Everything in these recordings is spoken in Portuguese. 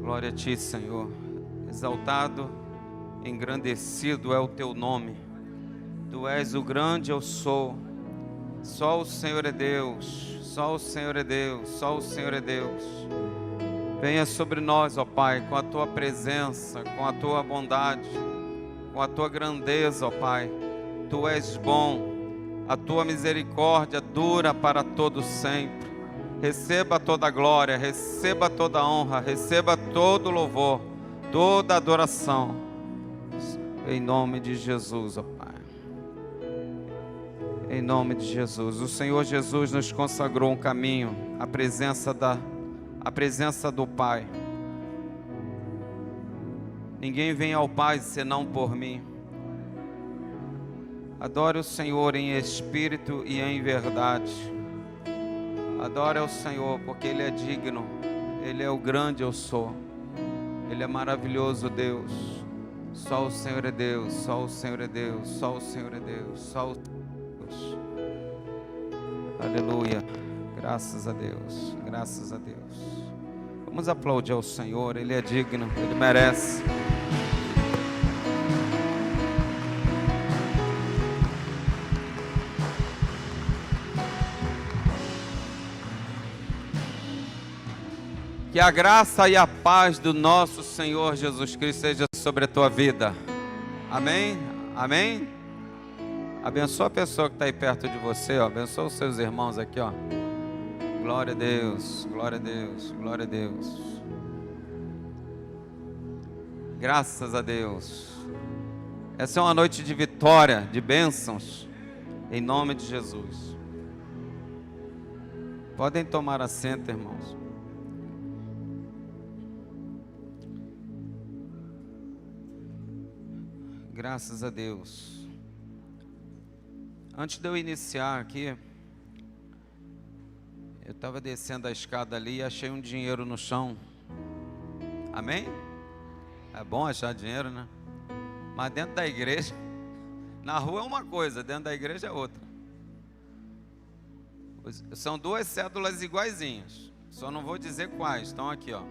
Glória a Ti, Senhor. Exaltado, engrandecido é o Teu nome. Tu és o grande eu sou. Só o Senhor é Deus. Só o Senhor é Deus. Só o Senhor é Deus. Venha sobre nós, ó Pai, com a Tua presença, com a Tua bondade, com a Tua grandeza, ó Pai. Tu és bom. A Tua misericórdia dura para todo sempre. Receba toda a glória, receba toda a honra, receba todo o louvor, toda a adoração. Em nome de Jesus, ó Pai. Em nome de Jesus. O Senhor Jesus nos consagrou um caminho, a presença do Pai. Ninguém vem ao Pai senão por mim. Adore o Senhor em espírito e em verdade. Adore ao Senhor, porque Ele é digno. Ele é o grande eu sou. Ele é maravilhoso, Deus. Só o Senhor é Deus. Só o Senhor é Deus. Só o Senhor é Deus. Só o Senhor é Deus. Aleluia. Graças a Deus. Graças a Deus. Vamos aplaudir ao Senhor. Ele é digno. Ele merece. Que a graça e a paz do nosso Senhor Jesus Cristo seja sobre a tua vida. Amém? Amém? Abençoa a pessoa que está aí perto de você, ó. Abençoa os seus irmãos aqui, ó. Glória a Deus, glória a Deus, glória a Deus. Graças a Deus. Essa é uma noite de vitória, de bênçãos, em nome de Jesus. Podem tomar assento, irmãos. Graças a Deus. Antes de eu iniciar aqui, eu estava descendo a escada ali e achei um dinheiro no chão. Amém? É bom achar dinheiro, né? Mas dentro da igreja, na rua é uma coisa, dentro da igreja é outra. São duas cédulas iguaizinhas. Só não vou dizer quais, estão aqui, ó.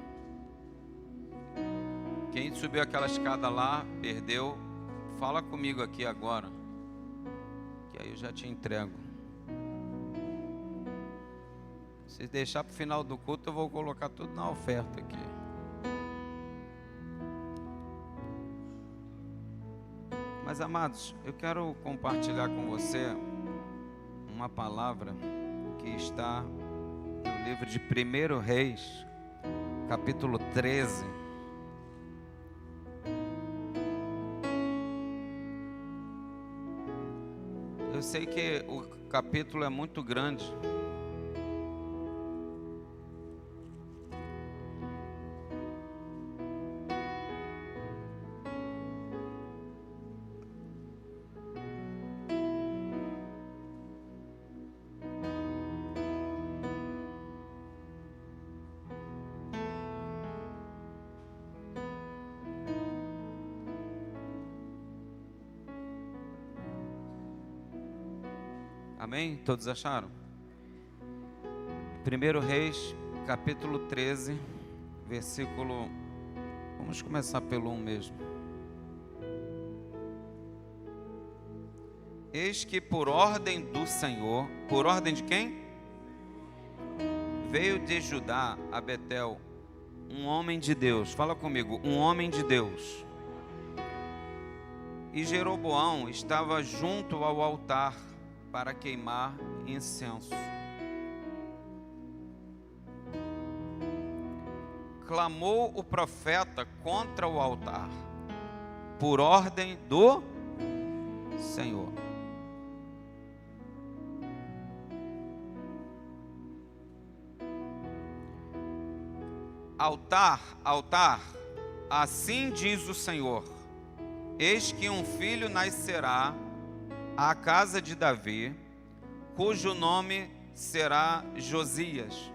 Quem subiu aquela escada lá, perdeu. Fala comigo aqui agora, que aí eu já te entrego. Se deixar para o final do culto, eu vou colocar tudo na oferta aqui. Mas, amados, eu quero compartilhar com você uma palavra que está no livro de 1 Reis, capítulo 13. Eu sei que o capítulo é muito grande. Amém? Todos acharam? 1 Reis, capítulo 13, versículo... Vamos começar pelo 1 mesmo. Eis que por ordem do Senhor... Por ordem de quem? Veio de Judá a Betel um homem de Deus. Fala comigo, um homem de Deus. E Jeroboão estava junto ao altar para queimar incenso. Clamou o profeta contra o altar, por ordem do Senhor. Altar, altar, assim diz o Senhor: eis que um filho nascerá à casa de Davi, cujo nome será Josias,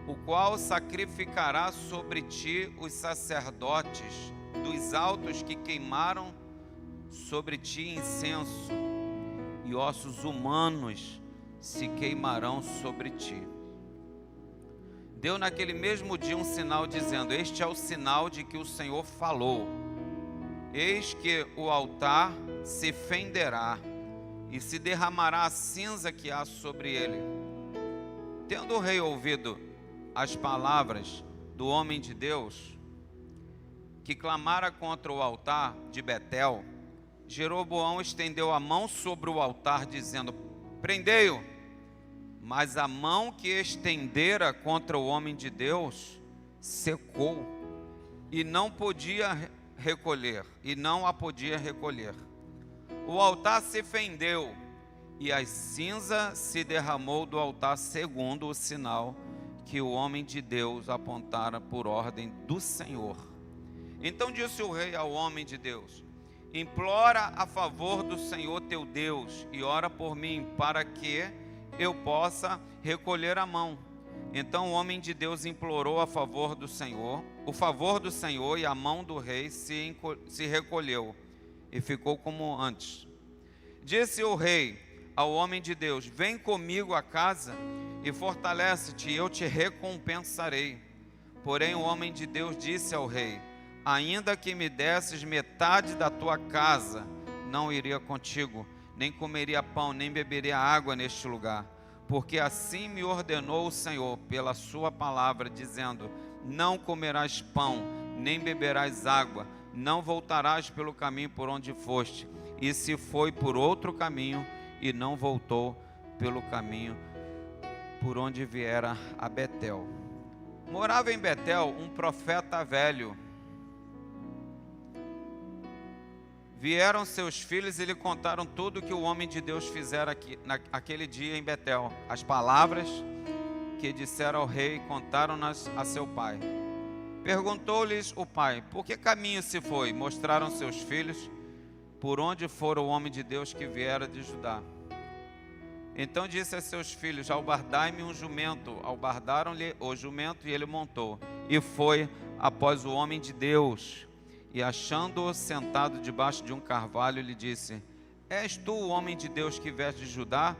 o qual sacrificará sobre ti os sacerdotes dos altos que queimaram sobre ti incenso, e ossos humanos se queimarão sobre ti. deu naquele mesmo dia um sinal dizendo: este é o sinal de que o Senhor falou. Eis que o altar se fenderá e se derramará a cinza que há sobre ele. Tendo o rei ouvido as palavras do homem de Deus, que clamara contra o altar de Betel, Jeroboão estendeu a mão sobre o altar, dizendo: prendei-o. Mas a mão que estendera contra o homem de Deus secou, e não podia recolher, e não a podia recolher. O altar se fendeu, e a cinza se derramou do altar, segundo o sinal que o homem de Deus apontara por ordem do Senhor. Então disse o rei ao homem de Deus: implora a favor do Senhor teu Deus, e ora por mim, para que eu possa recolher a mão. Então o homem de Deus implorou a favor do Senhor, o favor do Senhor, e a mão do rei se recolheu, e ficou como antes. Disse o rei ao homem de Deus: vem comigo a casa e fortalece-te, e eu te recompensarei. Porém o homem de Deus disse ao rei: ainda que me desses metade da tua casa, não iria contigo, nem comeria pão, nem beberia água neste lugar. Porque assim me ordenou o Senhor pela sua palavra, dizendo: não comerás pão, nem beberás água, não voltarás pelo caminho por onde foste. E se foi por outro caminho, e não voltou pelo caminho por onde viera a Betel. Morava em Betel um profeta velho. Vieram seus filhos e lhe contaram tudo que o homem de Deus fizera naquele dia em Betel. As palavras que disseram ao rei, contaram-nas a seu pai. Perguntou-lhes o pai: por que caminho se foi? Mostraram seus filhos por onde fora o homem de Deus que viera de Judá. Então disse a seus filhos: albardai-me um jumento. Albardaram-lhe o jumento, e ele montou, e foi após o homem de Deus. E achando-o sentado debaixo de um carvalho, lhe disse: és tu o homem de Deus que vieste de Judá?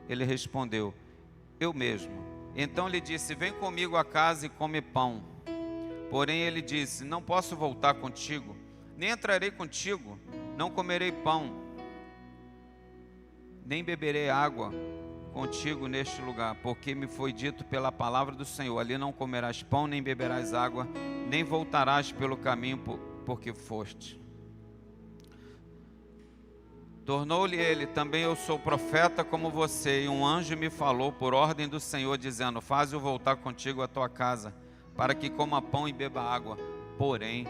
Ele respondeu: eu mesmo. Então lhe disse: vem comigo a casa e come pão. Porém ele disse: não posso voltar contigo, nem entrarei contigo, não comerei pão, nem beberei água contigo neste lugar, porque me foi dito pela palavra do Senhor: ali não comerás pão, nem beberás água, nem voltarás pelo caminho porque foste. Tornou-lhe ele: também eu sou profeta como você, e um anjo me falou por ordem do Senhor, dizendo: faze-o voltar contigo à tua casa, para que coma pão e beba água. Porém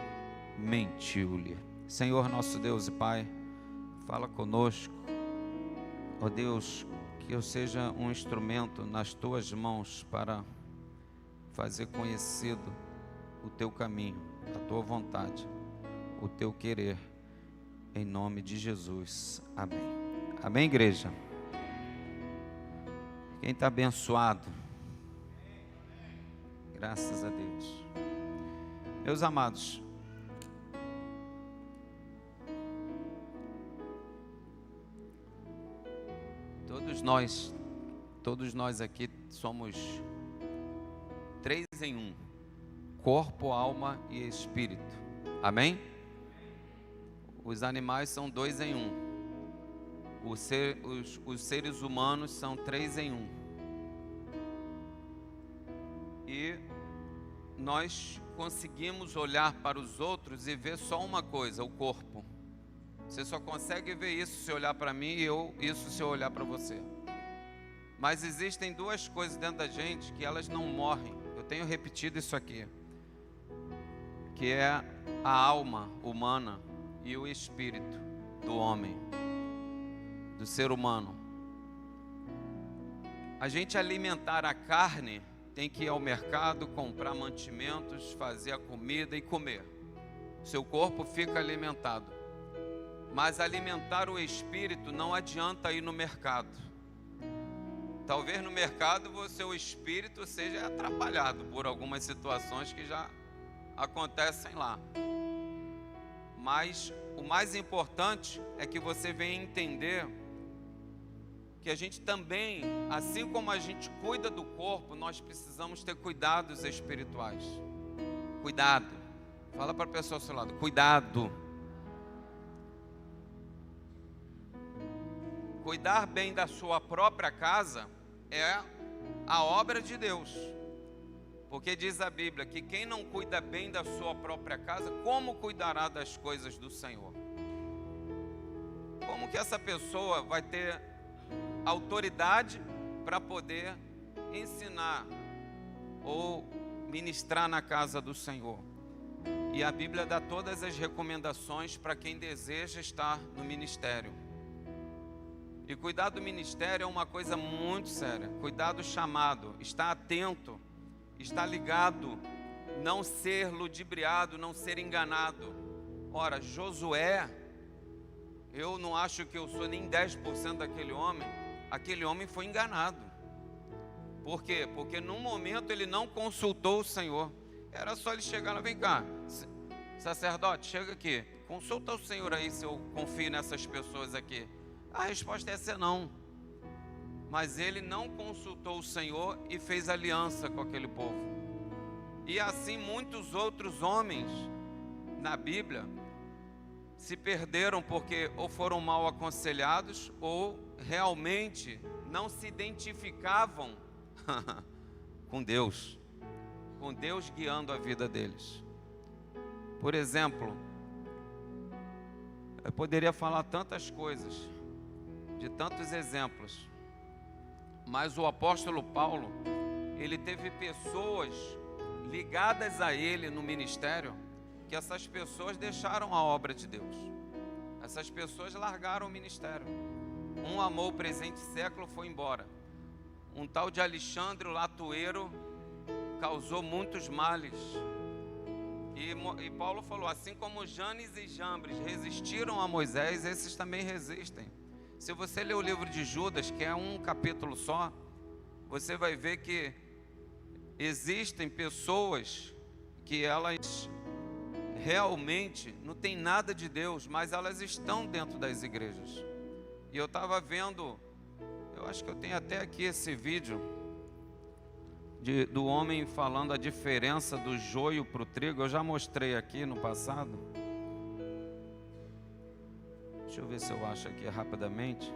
mentiu-lhe. Senhor nosso Deus e Pai, fala conosco. Ó Deus, que eu seja um instrumento nas tuas mãos para fazer conhecido o teu caminho, a tua vontade, o teu querer, em nome de Jesus, amém. Amém, igreja? Quem está abençoado? Graças a Deus. Meus amados, todos nós aqui somos 3 em 1, corpo, alma e espírito, amém? Os animais são 2 em 1, os seres humanos são 3 em 1, e nós conseguimos olhar para os outros e ver só uma coisa: o corpo. Você só consegue ver isso se olhar para mim, e isso se eu olhar para você. Mas existem 2 coisas dentro da gente que elas não morrem. Eu tenho repetido isso aqui, que é a alma humana e o espírito do homem, do ser humano. A gente alimentar a carne tem que ir ao mercado, comprar mantimentos, fazer a comida e comer. Seu corpo fica alimentado. Mas alimentar o espírito não adianta ir no mercado. Talvez no mercado o espírito seja atrapalhado por algumas situações que já acontecem lá. Mas o mais importante é que você venha entender que a gente também, assim como a gente cuida do corpo, nós precisamos ter cuidados espirituais. Cuidado. Fala para a pessoa ao seu lado, cuidado. Cuidar bem da sua própria casa é a obra de Deus. Porque diz a Bíblia que quem não cuida bem da sua própria casa, como cuidará das coisas do Senhor? Como que essa pessoa vai ter autoridade para poder ensinar ou ministrar na casa do Senhor? E a Bíblia dá todas as recomendações para quem deseja estar no ministério. E cuidar do ministério é uma coisa muito séria. Cuidar do chamado, estar atento, estar ligado, não ser ludibriado, não ser enganado. Ora, Josué, eu não acho que eu sou nem 10% daquele homem. Aquele homem foi enganado. Por quê? Porque num momento ele não consultou o Senhor. Era só ele chegar lá, vem cá, sacerdote, chega aqui, consulta o Senhor aí se eu confio nessas pessoas aqui. A resposta é essa não. Mas ele não consultou o Senhor e fez aliança com aquele povo. E assim muitos outros homens na Bíblia se perderam porque ou foram mal aconselhados ou realmente não se identificavam com Deus guiando a vida deles. Por exemplo, eu poderia falar tantas coisas, de tantos exemplos, mas o apóstolo Paulo, ele teve pessoas ligadas a ele no ministério, que essas pessoas deixaram a obra de Deus. Essas pessoas largaram o ministério. Um amou o presente século, foi embora. Um tal de Alexandre o Latueiro causou muitos males. E Paulo falou, assim como Janes e Jambres resistiram a Moisés, esses também resistem. Se você ler o livro de Judas, que é um capítulo só, você vai ver que existem pessoas que elas realmente não têm nada de Deus, mas elas estão dentro das igrejas. E eu estava vendo, eu acho que eu tenho até aqui esse vídeo do homem falando a diferença do joio para o trigo. Eu já mostrei aqui no passado. Deixa eu ver se eu acho aqui rapidamente.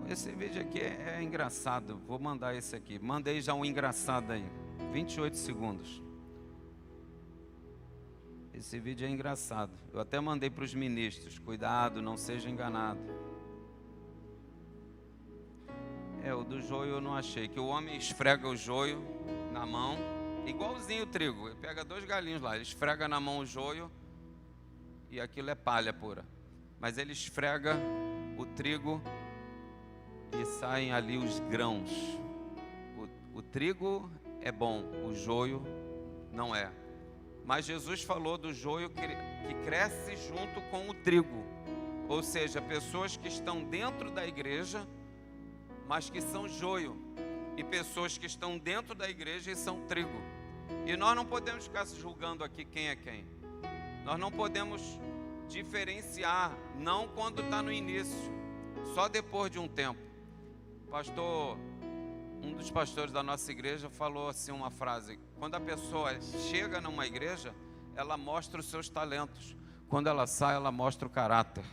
Esse vídeo aqui é engraçado. Vou mandar esse aqui. Mandei já um engraçado aí. 28 segundos. Esse vídeo é engraçado. Eu até mandei para os ministros. Cuidado, não seja enganado. O do joio eu não achei. Que o homem esfrega o joio na mão, igualzinho o trigo. Ele pega 2 galinhos lá, ele esfrega na mão o joio e aquilo é palha pura. Mas ele esfrega o trigo e saem ali os grãos. O trigo é bom, o joio não é. Mas Jesus falou do joio que cresce junto com o trigo. Ou seja, pessoas que estão dentro da igreja, mas que são joio. E pessoas que estão dentro da igreja e são trigo. E nós não podemos ficar se julgando aqui quem é quem. Nós não podemos diferenciar, não quando está no início, só depois de um tempo. Um dos pastores da nossa igreja falou assim uma frase: quando a pessoa chega numa igreja, ela mostra os seus talentos. Quando ela sai, ela mostra o caráter.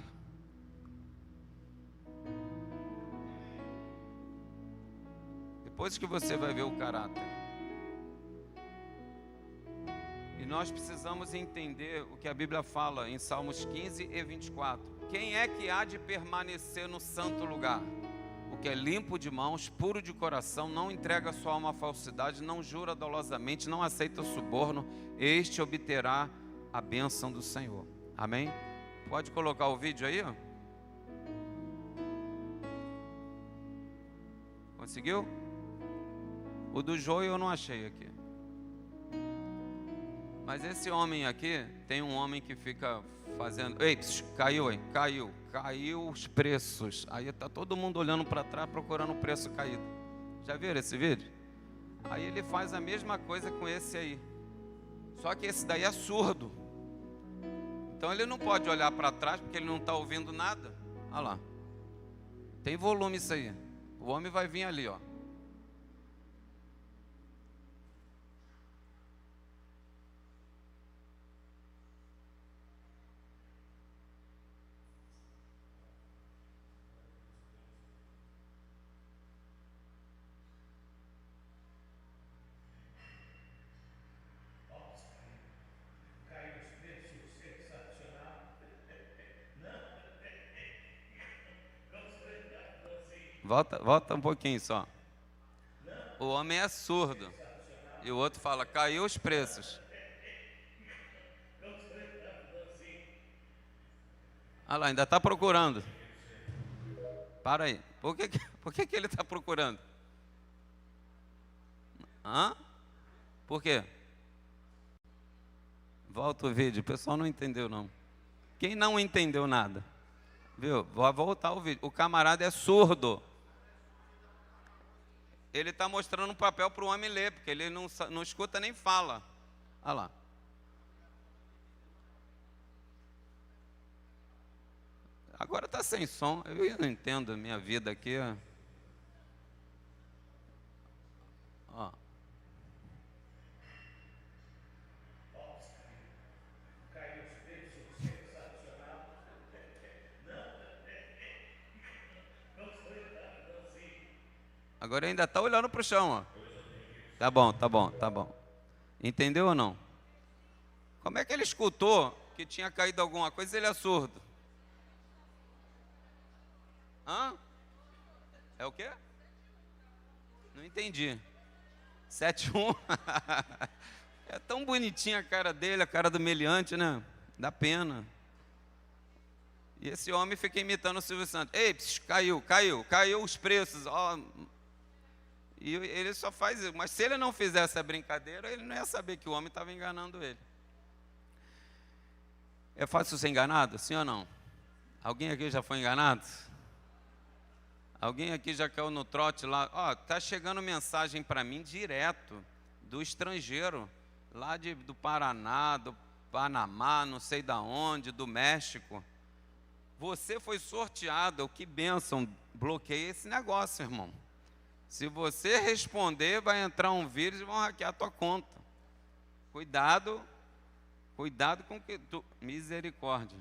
Depois que você vai ver o caráter. E nós precisamos entender o que a Bíblia fala em Salmos 15 e 24. Quem é que há de permanecer no santo lugar? O que é limpo de mãos, puro de coração, não entrega sua alma à falsidade, não jura dolosamente, não aceita suborno, este obterá a bênção do Senhor. Amém? Pode colocar o vídeo aí, ó. Conseguiu? O do joio eu não achei aqui. Mas esse homem aqui, tem um homem que fica fazendo... Ei, caiu, hein? Caiu os preços. Aí está todo mundo olhando para trás, procurando o preço caído. Já viram esse vídeo? Aí ele faz a mesma coisa com esse aí. Só que esse daí é surdo. Então ele não pode olhar para trás porque ele não está ouvindo nada. Olha lá. Tem volume isso aí. O homem vai vir ali, ó. Volta um pouquinho só. O homem é surdo. E o outro fala, caiu os preços. Olha lá, ainda está procurando. Para aí. Por que ele está procurando? Hã? Por quê? Volta o vídeo. O pessoal não entendeu, não. Quem não entendeu nada? Viu? Vou voltar o vídeo. O camarada é surdo. Ele está mostrando um papel para o homem ler, porque ele não escuta nem fala. Olha lá. Agora está sem som. Eu não entendo a minha vida aqui. Ó. Agora ainda está olhando para o chão, ó. Tá bom, tá bom, tá bom. Entendeu ou não? Como é que ele escutou que tinha caído alguma coisa e ele é surdo? Hã? É o quê? Não entendi. 7-1. É tão bonitinha a cara dele, a cara do meliante, né? Dá pena. E esse homem fica imitando o Silvio Santos. Ei, caiu os preços. Ó. E ele só faz isso. Mas se ele não fizesse a brincadeira, ele não ia saber que o homem estava enganando ele. É fácil ser enganado? Sim ou não? Alguém aqui já foi enganado? Alguém aqui já caiu no trote lá? Ó, tá chegando mensagem para mim direto do estrangeiro, lá do Paraná, do Panamá, não sei da onde, do México. Você foi sorteado, que bênção. Bloqueia esse negócio, irmão. Se você responder, vai entrar um vírus e vão hackear a tua conta. Cuidado com que tu... Misericórdia.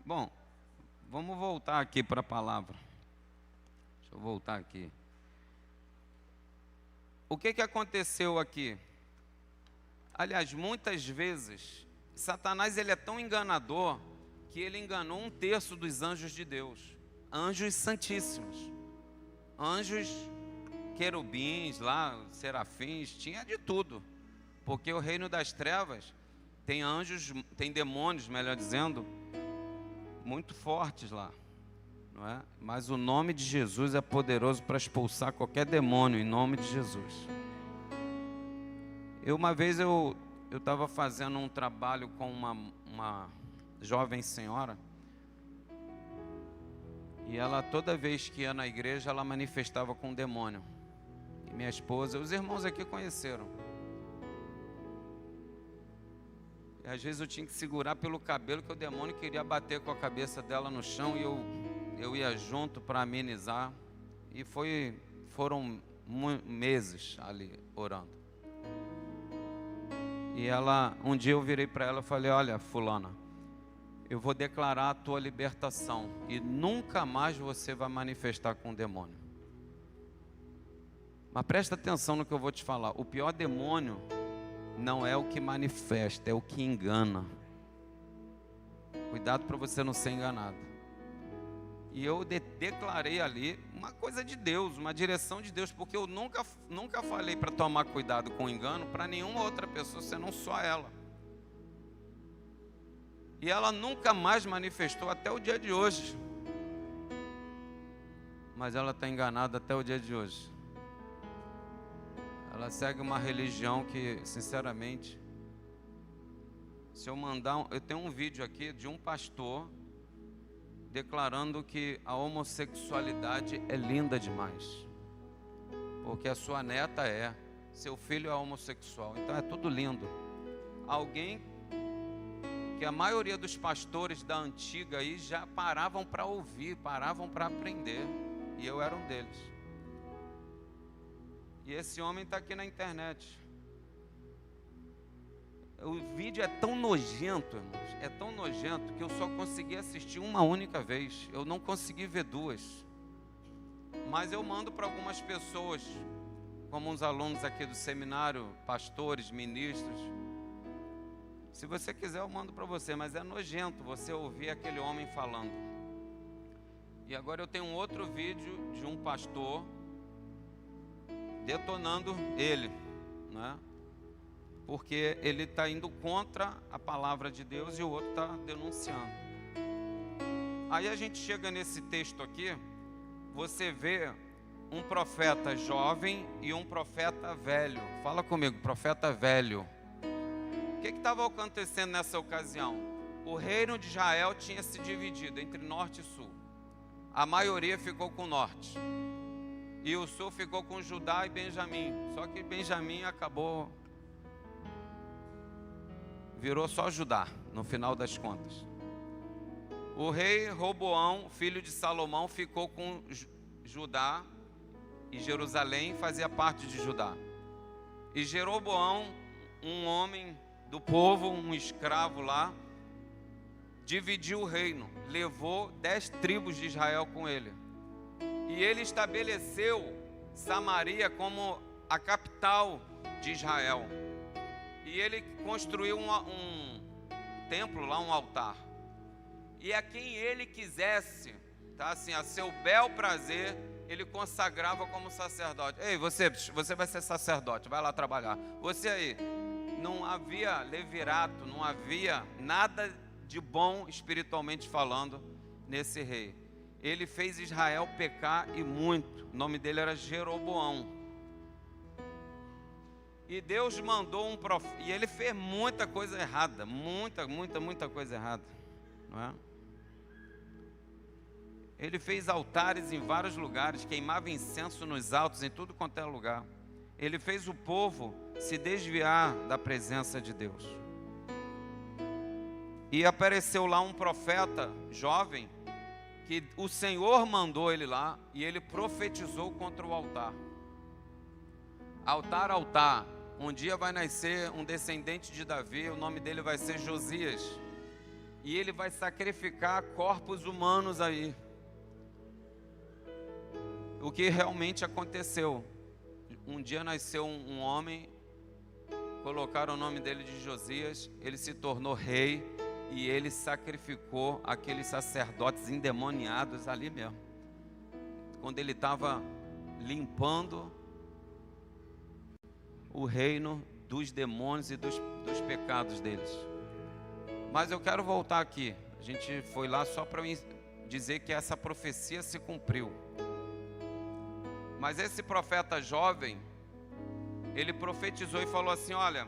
Bom, vamos voltar aqui para a palavra. Deixa eu voltar aqui. O que aconteceu aqui? Aliás, muitas vezes, Satanás ele é tão enganador que ele enganou 1/3 dos anjos de Deus. Anjos santíssimos. Anjos querubins lá, serafins, tinha de tudo. Porque o reino das trevas tem anjos, tem demônios, melhor dizendo, muito fortes lá. Não é? Mas o nome de Jesus é poderoso para expulsar qualquer demônio, em nome de Jesus. Uma vez eu estava fazendo um trabalho com uma jovem senhora, e ela, toda vez que ia na igreja, ela manifestava com um demônio. E minha esposa, os irmãos aqui conheceram. E às vezes eu tinha que segurar pelo cabelo, que o demônio queria bater com a cabeça dela no chão, e eu ia junto para amenizar. E foram meses ali orando. E um dia eu virei para ela e falei, olha, fulana, eu vou declarar a tua libertação e nunca mais você vai manifestar com o demônio. Mas presta atenção no que eu vou te falar. O pior demônio não é o que manifesta, é o que engana. Cuidado para você não ser enganado. E eu declarei ali uma coisa de Deus, uma direção de Deus, porque eu nunca falei para tomar cuidado com o engano para nenhuma outra pessoa, senão só ela. E ela nunca mais manifestou até o dia de hoje. Mas ela está enganada até o dia de hoje. Ela segue uma religião que, sinceramente, se eu mandar... Eu tenho um vídeo aqui de um pastor declarando que a homossexualidade é linda demais. porque a sua neta é, seu filho é homossexual. Então é tudo lindo. Alguém que a maioria dos pastores da antiga aí já paravam para ouvir, paravam para aprender, e eu era um deles. E esse homem está aqui na internet. O vídeo é tão nojento, irmãos, é tão nojento que eu só consegui assistir uma única vez. Eu não consegui ver duas. Mas eu mando para algumas pessoas, como uns alunos aqui do seminário, pastores, ministros. Se você quiser eu mando para você, mas é nojento você ouvir aquele homem falando. E agora eu tenho um outro vídeo de um pastor detonando ele, né? Porque ele está indo contra a palavra de Deus e o outro está denunciando. Aí a gente chega nesse texto aqui, você vê um profeta jovem e um profeta velho. Fala comigo, profeta velho. O que estava acontecendo nessa ocasião? O reino de Israel tinha se dividido entre norte e sul. A maioria ficou com o norte. E o sul ficou com Judá e Benjamim. Só que Benjamim acabou... virou só Judá, no final das contas. O rei Roboão, filho de Salomão, ficou com Judá, e Jerusalém fazia parte de Judá. E Jeroboão, um homem do povo, um escravo lá, dividiu o reino, levou 10 tribos de Israel com ele. E ele estabeleceu Samaria como a capital de Israel. E ele construiu um templo lá, um altar. E a quem ele quisesse, tá, assim, a seu bel prazer, ele consagrava como sacerdote. Ei, você vai ser sacerdote, vai lá trabalhar. Você aí, não havia levirato, não havia nada de bom espiritualmente falando nesse rei. Ele fez Israel pecar e muito. O nome dele era Jeroboão. E Deus mandou um profeta, e ele fez muita coisa errada, muita coisa errada, não é? Ele fez altares em vários lugares, queimava incenso nos altos, em tudo quanto é lugar. Ele fez o povo se desviar da presença de Deus. E apareceu lá um profeta jovem, que o Senhor mandou ele lá, e ele profetizou contra o altar. Altar, altar. Um dia vai nascer um descendente de Davi, o nome dele vai ser Josias. E ele vai sacrificar corpos humanos aí. O que realmente aconteceu. Um dia nasceu um homem, colocaram o nome dele de Josias, ele se tornou rei e ele sacrificou aqueles sacerdotes endemoniados ali mesmo. Quando ele estava limpando o reino dos demônios e dos pecados deles. Mas eu quero voltar aqui. A gente foi lá só para dizer que essa profecia se cumpriu. Mas esse profeta jovem, ele profetizou e falou assim: olha,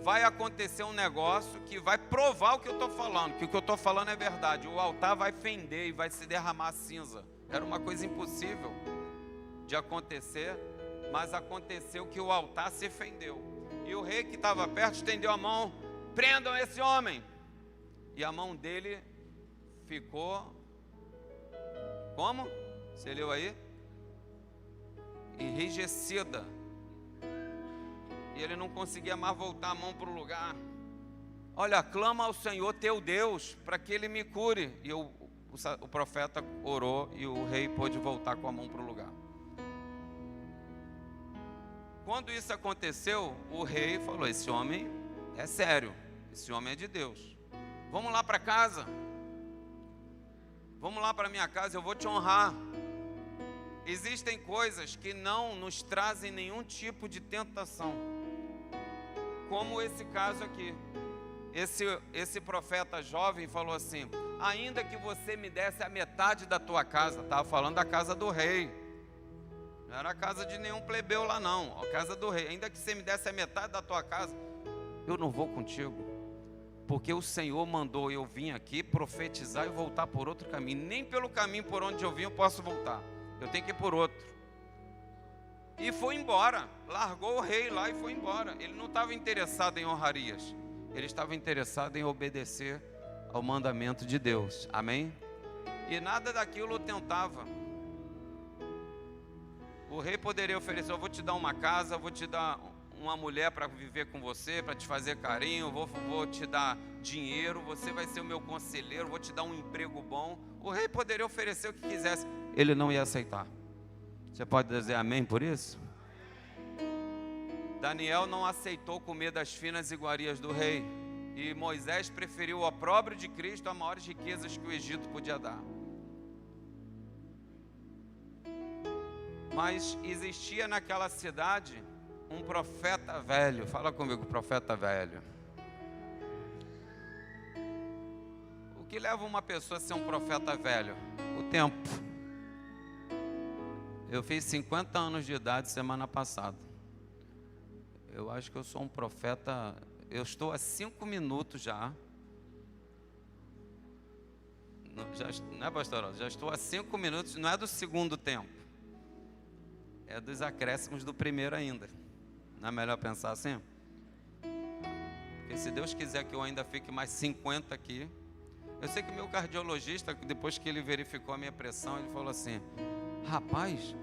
vai acontecer um negócio que vai provar o que eu estou falando, que o que eu estou falando é verdade. O altar vai fender e vai se derramar cinza. Era uma coisa impossível de acontecer, mas aconteceu que o altar se fendeu. E o rei que estava perto estendeu a mão: prendam esse homem. E a mão dele ficou, como? Você leu aí? Enrijecida. E ele não conseguia mais voltar a mão para o lugar. Olha, clama ao Senhor teu Deus para que ele me cure. E o profeta orou e o rei pôde voltar com a mão para o lugar. Quando isso aconteceu, o rei falou: esse homem é sério, esse homem é de Deus. Vamos lá para casa. Vamos lá para minha casa, eu vou te honrar. Existem coisas que não nos trazem nenhum tipo de tentação, como esse caso aqui. Esse profeta jovem falou assim: ainda que você me desse a metade da tua casa. Estava falando da casa do rei, não era a casa de nenhum plebeu lá não, a casa do rei. Ainda que você me desse a metade da tua casa, eu não vou contigo, porque o Senhor mandou eu vim aqui profetizar e voltar por outro caminho. Nem pelo caminho por onde eu vim eu posso voltar, eu tenho que ir por outro. e foi embora, largou o rei lá e foi embora. Ele não estava interessado em honrarias, ele estava interessado em obedecer ao mandamento de Deus, amém? E nada daquilo o tentava. O rei poderia oferecer: eu vou te dar uma casa, eu vou te dar uma mulher para viver com você, para te fazer carinho, vou te dar dinheiro, você vai ser o meu conselheiro, vou te dar um emprego bom. O rei poderia oferecer o que quisesse, ele não ia aceitar. Você pode dizer amém por isso? Daniel não aceitou comer das finas iguarias do rei, e Moisés preferiu o opróbrio de Cristo a maiores riquezas que o Egito podia dar. Mas existia naquela cidade um profeta velho. Fala comigo, profeta velho. O que leva uma pessoa a ser um profeta velho? O tempo. Eu fiz 50 anos de idade semana passada. Eu acho que eu sou um profeta. Eu estou há 5 minutos já. Não é, pastor? Já estou há 5 minutos. Não é do segundo tempo, é dos acréscimos do primeiro ainda. Não é melhor pensar assim? Porque se Deus quiser que eu ainda fique mais 50 aqui. Eu sei que o meu cardiologista, depois que ele verificou a minha pressão, ele falou assim: rapaz,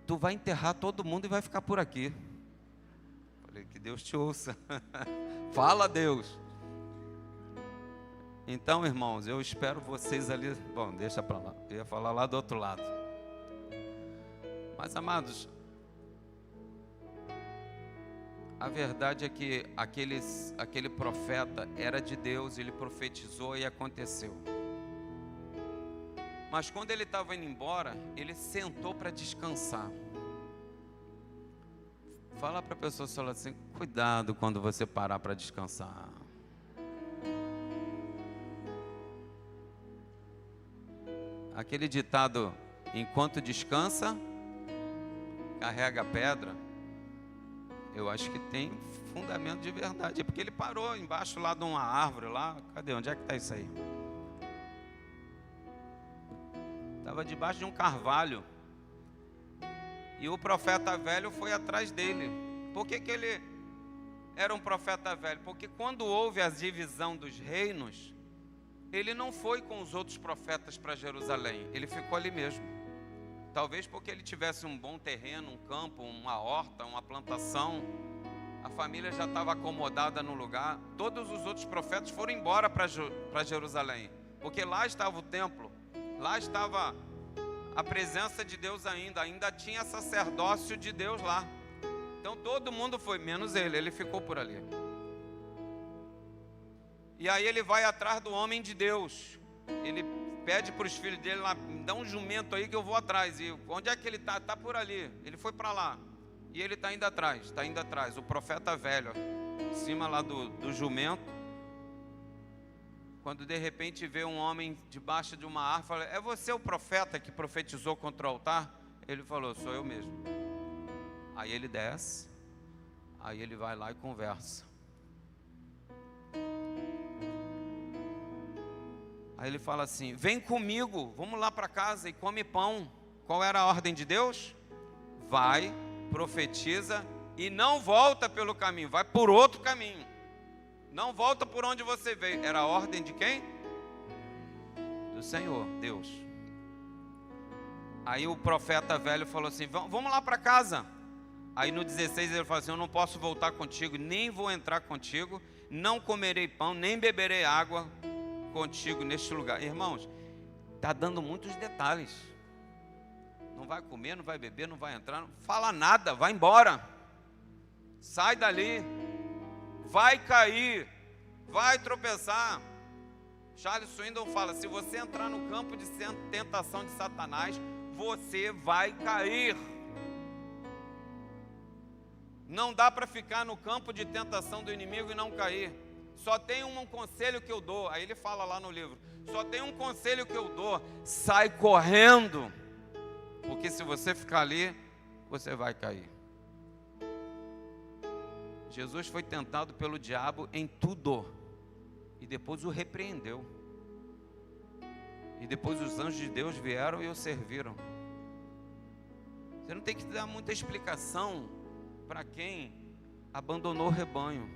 tu vai enterrar todo mundo e vai ficar por aqui. Falei: que Deus te ouça. Fala, Deus. Então, irmãos, eu espero vocês ali. Bom, deixa para lá, eu ia falar lá do outro lado. Mas, amados, a verdade é que aquele profeta era de Deus, ele profetizou e aconteceu. Mas quando ele estava indo embora, ele sentou para descansar. Fala para a pessoa assim: cuidado quando você parar para descansar. Aquele ditado: enquanto descansa, carrega a pedra. Eu acho que tem fundamento de verdade. É porque ele parou embaixo lá de uma árvore lá. Cadê? Onde é que está isso aí? Estava debaixo de um carvalho. E o profeta velho foi atrás dele. Por que ele era um profeta velho? Porque quando houve a divisão dos reinos, ele não foi com os outros profetas para Jerusalém. Ele ficou ali mesmo. Talvez porque ele tivesse um bom terreno, um campo, uma horta, uma plantação. A família já estava acomodada no lugar. Todos os outros profetas foram embora para Jerusalém, porque lá estava o templo, lá estava a presença de Deus ainda tinha sacerdócio de Deus lá. Então todo mundo foi, menos ele ficou por ali. E aí ele vai atrás do homem de Deus. Ele pede para os filhos dele lá: me dá um jumento aí que eu vou atrás. E onde é que ele está? Está por ali. Ele foi para lá. E ele está indo atrás. O profeta velho, em cima lá do jumento. Quando de repente vê um homem debaixo de uma árvore, fala: é você o profeta que profetizou contra o altar? Ele falou: sou eu mesmo. Aí ele desce. Aí ele vai lá e conversa. Aí ele fala assim: vem comigo, vamos lá para casa e come pão. Qual era a ordem de Deus? Vai, profetiza e não volta pelo caminho, vai por outro caminho. Não volta por onde você veio. Era a ordem de quem? Do Senhor, Deus. Aí o profeta velho falou assim: vamos lá para casa. Aí no 16 ele falou assim: eu não posso voltar contigo, nem vou entrar contigo, não comerei pão, nem beberei água contigo neste lugar. Irmãos, está dando muitos detalhes. Não vai comer, não vai beber, não vai entrar, não fala nada, vai embora. Sai dali. Vai cair, vai tropeçar. Charles Swindoll fala: se você entrar no campo de tentação de Satanás, você vai cair. Não dá para ficar no campo de tentação do inimigo e não cair. Só tem um conselho que eu dou. Aí ele fala lá no livro: só tem um conselho que eu dou: sai correndo, porque se você ficar ali, você vai cair. Jesus foi tentado pelo diabo em tudo, e depois o repreendeu. E depois os anjos de Deus vieram e o serviram. Você não tem que dar muita explicação para quem abandonou o rebanho.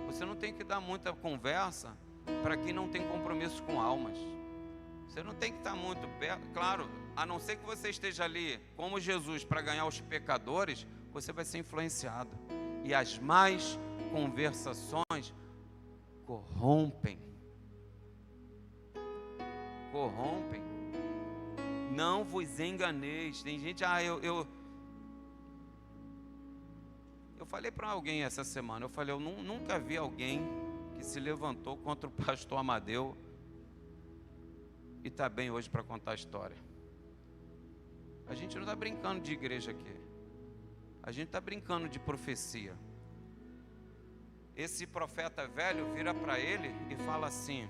Você não tem que dar muita conversa para quem não tem compromisso com almas. Você não tem que estar muito perto, claro, a não ser que você esteja ali como Jesus para ganhar os pecadores, você vai ser influenciado. E as más conversações corrompem. Corrompem. Não vos enganeis. Tem gente, eu falei para alguém essa semana, eu falei, eu nunca vi alguém que se levantou contra o pastor Amadeu e está bem hoje para contar a história. A gente não está brincando de igreja aqui. A gente está brincando de profecia. Esse profeta velho vira para ele e fala assim: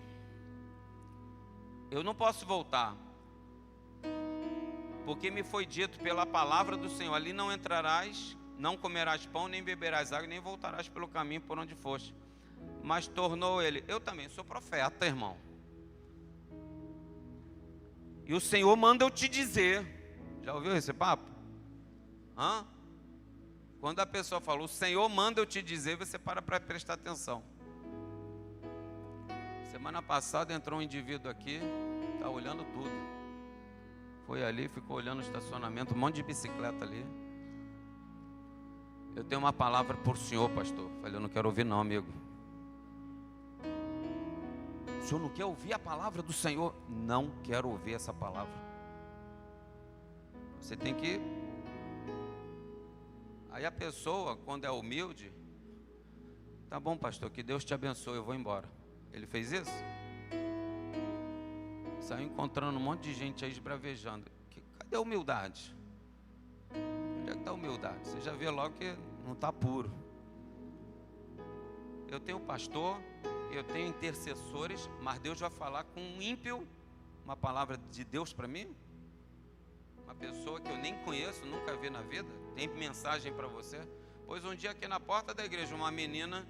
eu não posso voltar, porque me foi dito pela palavra do Senhor, ali não entrarás, não comerás pão, nem beberás água, nem voltarás pelo caminho por onde foste. Mas tornou ele: eu também sou profeta, irmão, e o Senhor manda eu te dizer. Já ouviu esse papo? Quando a pessoa fala, o Senhor manda eu te dizer, você para prestar atenção. Semana passada entrou um indivíduo aqui, está olhando tudo. Foi ali, ficou olhando o estacionamento, um monte de bicicleta ali. Eu tenho uma palavra por senhor, pastor. Falei, eu não quero ouvir não, amigo. O senhor não quer ouvir a palavra do Senhor? Não quero ouvir essa palavra. Você tem que... Aí a pessoa, quando é humilde, tá bom, pastor, que Deus te abençoe, eu vou embora. Ele fez isso? Saiu encontrando um monte de gente aí esbravejando. Cadê a humildade? Onde é que está a humildade? Você já vê logo que não está puro. Eu tenho pastor, eu tenho intercessores, mas Deus vai falar com um ímpio uma palavra de Deus para mim? Uma pessoa que eu nem conheço, nunca vi na vida, tem mensagem para você? Pois um dia aqui na porta da igreja, uma menina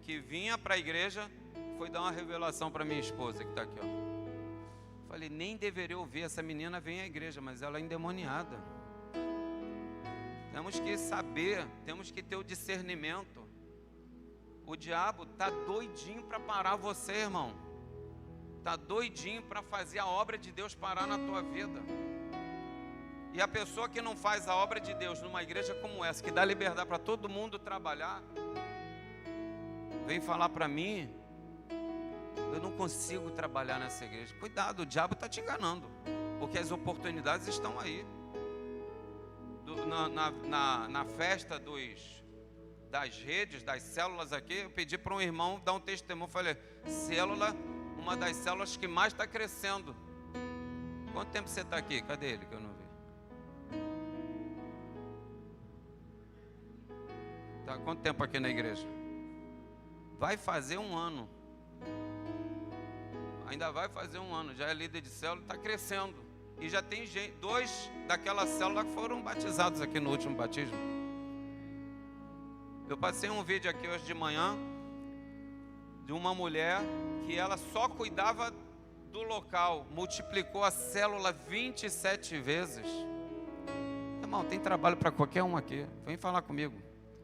que vinha para a igreja foi dar uma revelação para minha esposa, que está aqui, ó. Falei, nem deveria ouvir, essa menina vem à igreja, mas ela é endemoniada. Temos que saber, temos que ter o discernimento. O diabo está doidinho para parar você, irmão. Está doidinho para fazer a obra de Deus parar na tua vida. E a pessoa que não faz a obra de Deus numa igreja como essa, que dá liberdade para todo mundo trabalhar, vem falar para mim, eu não consigo trabalhar nessa igreja. Cuidado, o diabo está te enganando, porque as oportunidades estão aí. Na festa das redes, das células aqui, eu pedi para um irmão dar um testemunho. Falei, célula, uma das células que mais está crescendo. Quanto tempo você está aqui? Cadê ele que eu não vi? Tá quanto tempo aqui na igreja? Vai fazer um ano. Ainda vai fazer um ano. Já é líder de célula, está crescendo. E já tem gente, 2 daquela célula que foram batizados aqui no último batismo. Eu passei um vídeo aqui hoje de manhã de uma mulher que ela só cuidava do local, multiplicou a célula 27 vezes. Irmão, tem trabalho para qualquer um aqui. Vem falar comigo.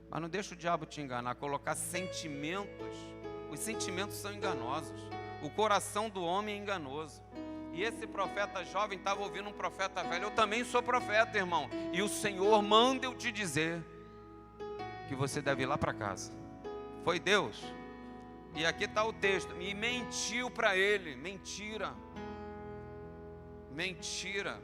Mas não deixa o diabo te enganar, colocar sentimentos. Os sentimentos são enganosos. O coração do homem é enganoso. E esse profeta jovem estava ouvindo um profeta velho. Eu também sou profeta, irmão. E o Senhor manda eu te dizer que você deve ir lá para casa. Foi Deus. E aqui está o texto. E mentiu para ele. Mentira. Mentira.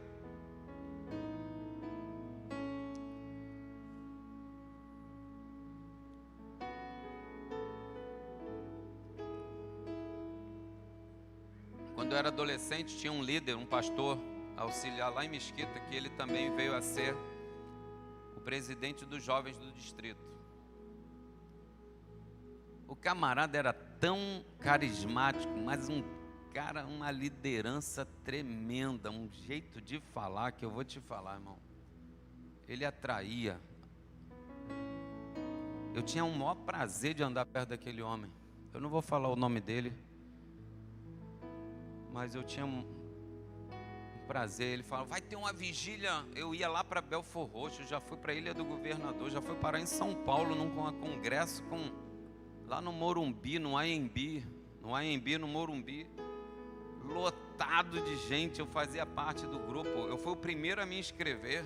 Quando eu era adolescente, tinha um líder, um pastor auxiliar lá em Mesquita, que ele também veio a ser o presidente dos jovens do distrito. O camarada era tão carismático, mas um cara, uma liderança tremenda, um jeito de falar que eu vou te falar, irmão. Ele atraía. Eu tinha o maior prazer de andar perto daquele homem. Eu não vou falar o nome dele, mas eu tinha um prazer. Ele falou, vai ter uma vigília. Eu ia lá para Belford Roxo, já fui para a Ilha do Governador, já fui parar em São Paulo num congresso lá no Morumbi, no AMB, no Morumbi, lotado de gente. Eu fazia parte do grupo, eu fui o primeiro a me inscrever.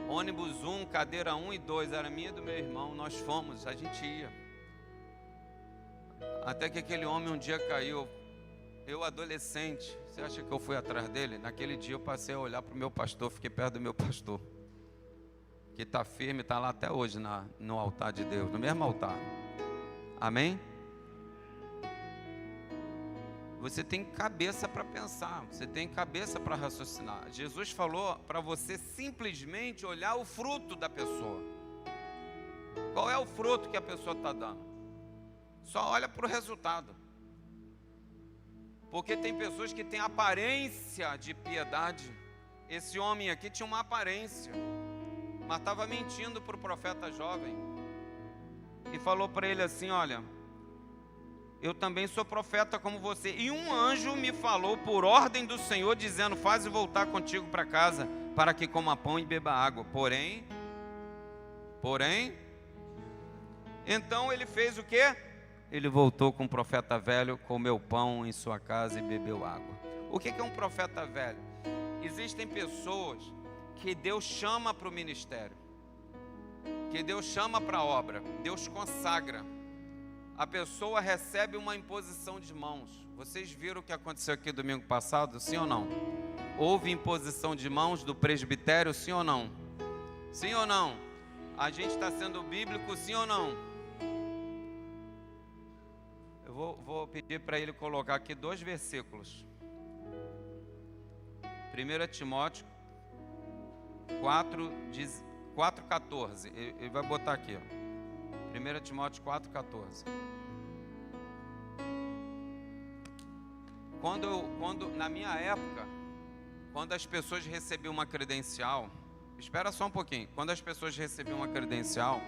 Ônibus 1, cadeira 1 e 2, era minha e do meu irmão. Nós fomos, a gente ia. Até que aquele homem um dia caiu. Eu adolescente, você acha que eu fui atrás dele? Naquele dia eu passei a olhar para o meu pastor, fiquei perto do meu pastor, que está firme, está lá até hoje no altar de Deus, no mesmo altar. Amém? Você tem cabeça para pensar, você tem cabeça para raciocinar. Jesus falou para você simplesmente olhar o fruto da pessoa. Qual é o fruto que a pessoa está dando? Só olha para o resultado. Porque tem pessoas que têm aparência de piedade. Esse homem aqui tinha uma aparência, mas estava mentindo para o profeta jovem. E falou para ele assim, olha, eu também sou profeta como você. E um anjo me falou por ordem do Senhor, dizendo, faze voltar contigo para casa, para que coma pão e beba água. Porém, então ele fez o quê? Ele voltou com o profeta velho, comeu pão em sua casa e bebeu água. O que é um profeta velho? Existem pessoas que Deus chama para o ministério, que Deus chama para a obra, Deus consagra. A pessoa recebe uma imposição de mãos. Vocês viram o que aconteceu aqui domingo passado, sim ou não? Houve imposição de mãos do presbitério, sim ou não? Sim ou não? A gente está sendo bíblico, sim ou não? Eu vou pedir para ele colocar aqui 2 versículos. 1 Timóteo 4,14. Ele vai botar aqui, ó. 1 Timóteo 4,14. Na minha época, quando as pessoas recebiam uma credencial, espera só um pouquinho, quando as pessoas recebiam uma credencial,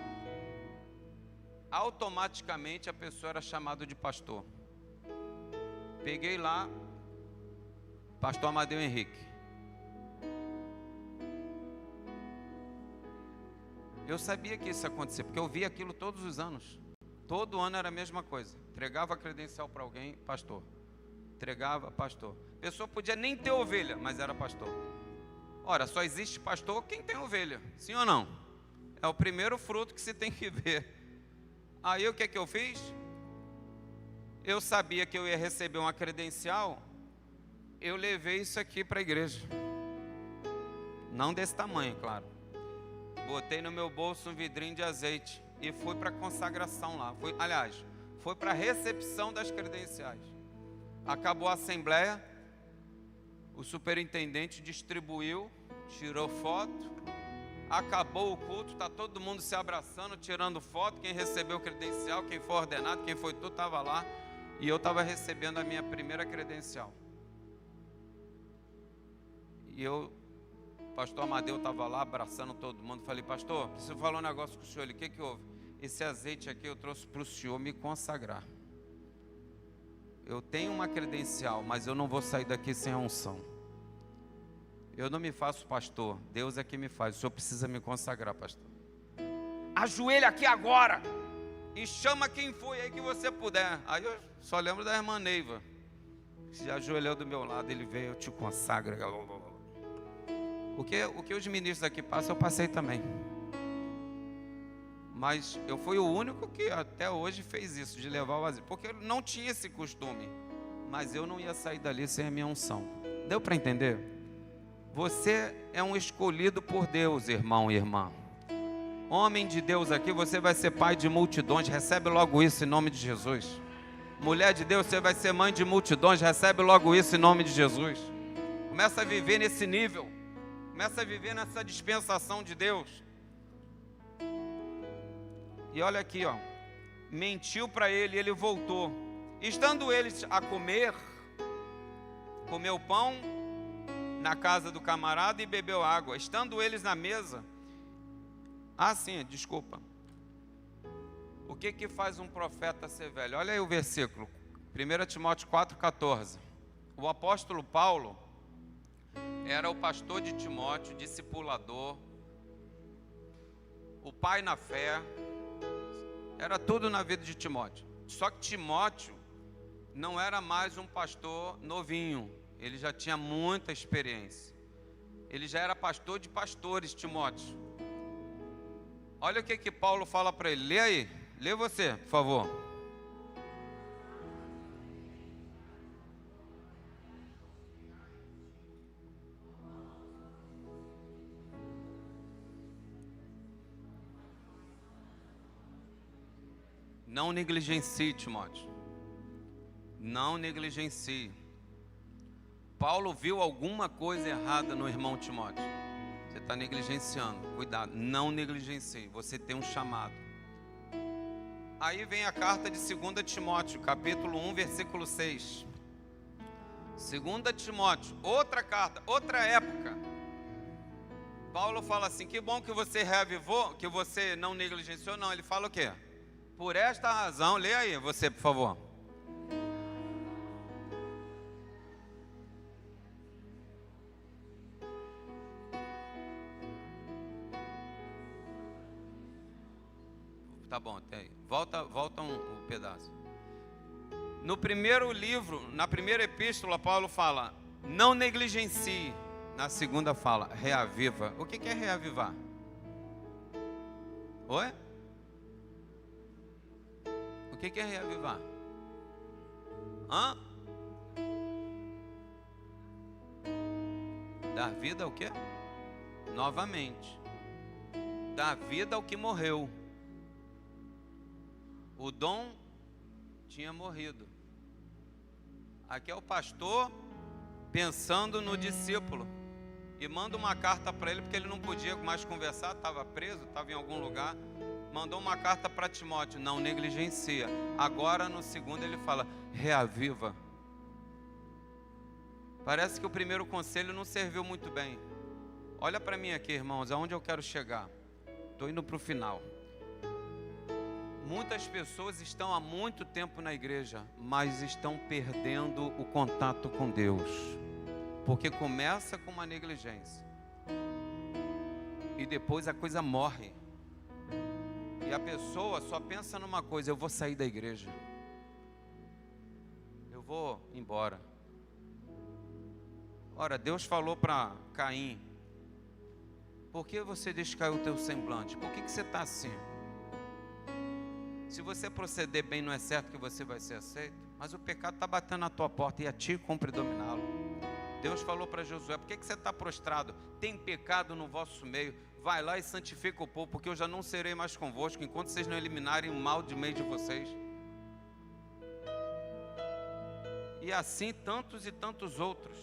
automaticamente a pessoa era chamada de pastor. Peguei lá, pastor Amadeu Henrique. Eu sabia que isso ia acontecer, porque eu via aquilo todos os anos. Todo ano era a mesma coisa. Entregava a credencial para alguém, pastor. Entregava, pastor. A pessoa podia nem ter ovelha, mas era pastor. Ora, só existe pastor quem tem ovelha, sim ou não? É o primeiro fruto que se tem que ver. Aí o que é que eu fiz? Eu sabia que eu ia receber uma credencial, eu levei isso aqui para a igreja. Não desse tamanho, claro. Botei no meu bolso um vidrinho de azeite e fui para a consagração lá. Foi para a recepção das credenciais. Acabou a assembleia, o superintendente distribuiu, tirou foto. Acabou o culto, está todo mundo se abraçando, tirando foto. Quem recebeu o credencial, quem foi ordenado, quem foi tudo, estava lá. E eu estava recebendo a minha primeira credencial. E o pastor Amadeu estava lá, abraçando todo mundo. Falei, pastor, preciso falar um negócio com o senhor. O que houve? Esse azeite aqui eu trouxe para o senhor me consagrar. Eu tenho uma credencial, mas eu não vou sair daqui sem a unção. Eu não me faço pastor, Deus é que me faz. O senhor precisa me consagrar, pastor. Ajoelha aqui agora e chama quem foi aí que você puder. Aí eu só lembro da irmã Neiva, que se ajoelhou do meu lado. Ele veio, eu te consagro. O que os ministros aqui passam, eu passei também. Mas eu fui o único que até hoje fez isso, de levar o azeite, porque eu não tinha esse costume. Mas eu não ia sair dali sem a minha unção. Deu para entender? Você é um escolhido por Deus, irmão e irmã. Homem de Deus aqui, você vai ser pai de multidões. Recebe logo isso em nome de Jesus. Mulher de Deus, você vai ser mãe de multidões. Recebe logo isso em nome de Jesus. Começa a viver nesse nível. Começa a viver nessa dispensação de Deus. E olha aqui, ó. Mentiu para ele, ele voltou. Estando eles a comer, comeu pão na casa do camarada e bebeu água. Estando eles na mesa. Desculpa. O que faz um profeta ser velho? Olha aí o versículo. 1 Timóteo 4,14. O apóstolo Paulo era o pastor de Timóteo, discipulador, o pai na fé, era tudo na vida de Timóteo. Só que Timóteo não era mais um pastor novinho, ele já tinha muita experiência. Ele já era pastor de pastores, Timóteo. Olha o que Paulo fala para ele. Lê aí, lê você, por favor. Não negligencie, Timóteo. Não negligencie. Paulo viu alguma coisa errada no irmão Timóteo. Você está negligenciando. Cuidado, não negligencie. Você tem um chamado. Aí vem a carta de 2 Timóteo, capítulo 1, versículo 6. 2 Timóteo, outra carta, outra época. Paulo fala assim: que bom que você reavivou, que você não negligenciou. Não, ele fala o quê? Por esta razão, lê aí você, por favor. Tá bom, tem aí. Volta um pedaço. No primeiro livro, na primeira epístola, Paulo fala: não negligencie. Na segunda fala: reaviva. O que é reavivar? Oi? O que é reavivar? Hã? Dar vida ao quê? Novamente. Dar vida ao que morreu. O dom tinha morrido. Aqui é o pastor pensando no discípulo e manda uma carta para ele, porque ele não podia mais conversar, estava preso, estava em algum lugar. Mandou uma carta para Timóteo: não negligencia. Agora no segundo ele fala: reaviva. Parece que o primeiro conselho não serviu muito bem. Olha para mim aqui, irmãos, aonde eu quero chegar. Estou indo para o final. Muitas pessoas estão há muito tempo na igreja, mas estão perdendo o contato com Deus, porque começa com uma negligência e depois a coisa morre. E a pessoa só pensa numa coisa: eu vou sair da igreja, eu vou embora. Ora, Deus falou para Caim: por que você descaiu o teu semblante? Por que você está assim? Se você proceder bem, não é certo que você vai ser aceito, mas o pecado está batendo na tua porta e a ti cumpre dominá-lo. Deus falou para Josué: por que você está prostrado? Tem pecado no vosso meio. Vai lá e santifica o povo, porque eu já não serei mais convosco, enquanto vocês não eliminarem o mal de meio de vocês. E assim tantos e tantos outros.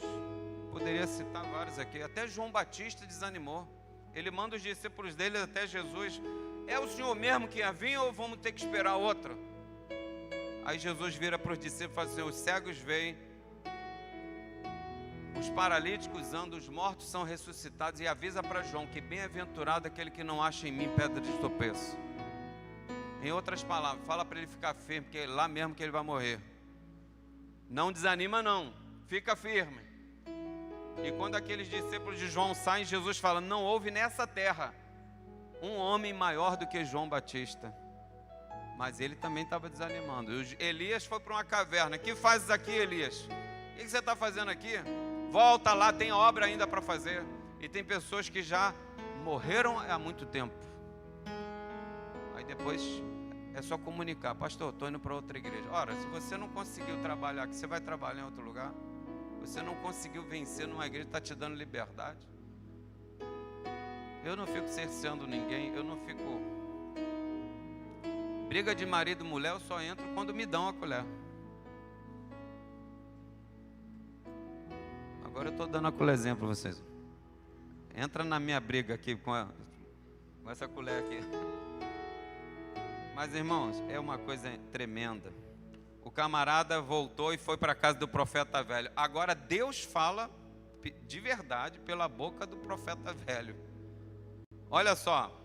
Poderia citar vários aqui. Até João Batista desanimou. Ele manda os discípulos dele até Jesus: é o Senhor mesmo que ia vir ou vamos ter que esperar outro? Aí Jesus vira para os discípulos e fala assim: os cegos veem, os paralíticos andam, os mortos são ressuscitados, e avisa para João que bem-aventurado aquele que não acha em mim pedra de tropeço. Em outras palavras, fala para ele ficar firme, porque é lá mesmo que ele vai morrer. Não desanima não, fica firme. E quando aqueles discípulos de João saem, Jesus fala: não houve nessa terra um homem maior do que João Batista. Mas ele também estava desanimando. Elias foi para uma caverna: o que fazes aqui, Elias? O que você está fazendo aqui? Volta lá, tem obra ainda para fazer. E tem pessoas que já morreram há muito tempo. Aí depois é só comunicar: pastor, estou indo para outra igreja. Ora, se você não conseguiu trabalhar aqui, você vai trabalhar em outro lugar? Você não conseguiu vencer numa igreja que está te dando liberdade? Eu não fico cerceando ninguém, eu não fico... Briga de marido e mulher, eu só entro quando me dão a colher. Agora eu estou dando a colherzinha para vocês. Entra na minha briga aqui com essa colher aqui. Mas, irmãos, é uma coisa tremenda. O camarada voltou e foi para a casa do profeta velho. Agora Deus fala de verdade pela boca do profeta velho. Olha só.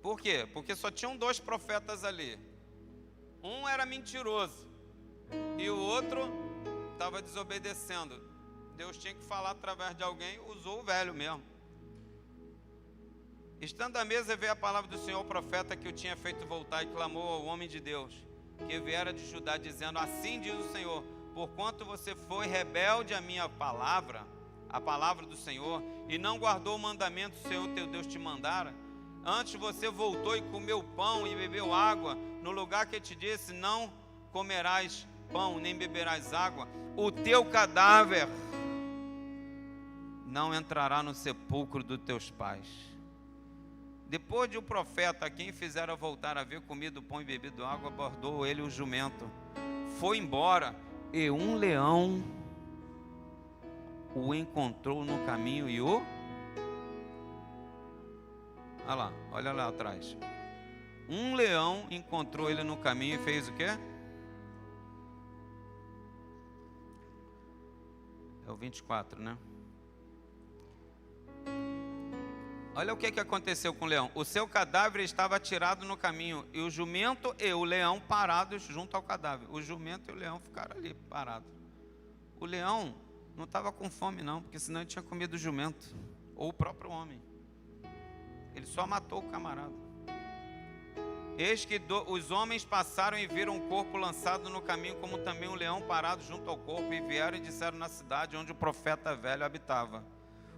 Por quê? Porque só tinham 2 profetas ali. Um era mentiroso e o outro estava desobedecendo. Deus tinha que falar através de alguém, usou o velho mesmo. Estando à mesa, veio a palavra do Senhor, o profeta que o tinha feito voltar, e clamou ao homem de Deus, que viera de Judá, dizendo: assim diz o Senhor, porquanto você foi rebelde à minha palavra, a palavra do Senhor, e não guardou o mandamento que o Senhor teu Deus te mandara, antes você voltou e comeu pão e bebeu água, no lugar que te disse: não comerás pão, nem beberás água, o teu cadáver não entrará no sepulcro dos teus pais. Depois de o profeta, a quem fizera voltar a ver comido pão e bebido água, abordou ele o jumento, foi embora, e um leão o encontrou no caminho e o... olha lá atrás. Um leão encontrou ele no caminho e fez o quê? É o 24, né? Olha o que aconteceu com o leão. O seu cadáver estava atirado no caminho, e o jumento e o leão parados junto ao cadáver. O jumento e o leão ficaram ali parados. O leão não estava com fome não, porque senão ele tinha comido o jumento, ou o próprio homem. Ele só matou o camarada. Eis que os homens passaram e viram o corpo lançado no caminho, como também o leão parado junto ao corpo, e vieram e disseram na cidade onde o profeta velho habitava.